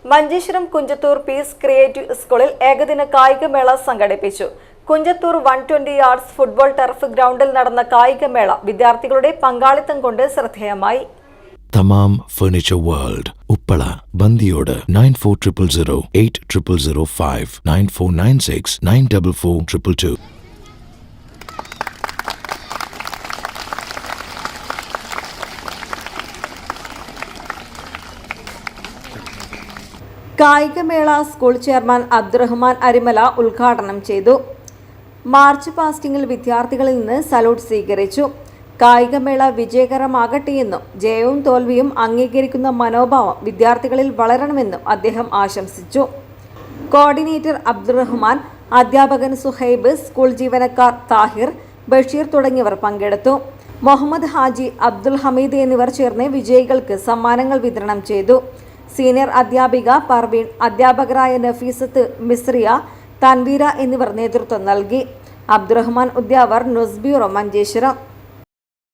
Manjeshwaram Kunjathur piece creative സ്കൂളിൽ ഏകദിന കായികമേള സംഘടിപ്പിച്ചു. കുഞ്ചത്തൂർ 120 യാർഡ്സ് ഫുട്ബോൾ ടർഫ് ഗ്രൗണ്ടിൽ നടന്ന കായികമേള വിദ്യാർത്ഥികളുടെ പങ്കാളിത്തം കൊണ്ട് ശ്രദ്ധേയമായി. തമാം ഫർണിച്ചർ വേൾഡ് ഉപ്പള ബന്ദിയോട് 9400 8005 9496 94422. കായികമേള സ്കൂൾ ചെയർമാൻ അബ്ദുറഹ്മാൻ അരിമല ഉദ്ഘാടനം ചെയ്തു. മാർച്ച് പാസ്റ്റിംഗിൽ വിദ്യാർത്ഥികളിൽ നിന്ന് സല്യൂട്ട് സ്വീകരിച്ചു. കായികമേള വിജയകരമാകട്ടെയെന്നും ജയവും തോൽവിയും അംഗീകരിക്കുന്ന മനോഭാവം വിദ്യാർത്ഥികളിൽ വളരണമെന്നും അദ്ദേഹം ആശംസിച്ചു. കോർഡിനേറ്റർ അബ്ദുറഹ്മാൻ, അധ്യാപകൻ സുഹൈബ്, സ്കൂൾ ജീവനക്കാർ താഹിർ, ബഷീർ തുടങ്ങിയവർ പങ്കെടുത്തു. മുഹമ്മദ് ഹാജി, അബ്ദുൽ ഹമീദ് എന്നിവർ ചേർന്ന് വിജയികൾക്ക് സമ്മാനങ്ങൾ വിതരണം ചെയ്തു. സീനിയർ അധ്യാപിക പർവീൺ, അധ്യാപകരായ നഫീസത്ത്, മിസ്രിയ, തൻവീര എന്നിവർ നേതൃത്വം നൽകി. Abdurahman Udyavar, news bureau, Manjeshwaram.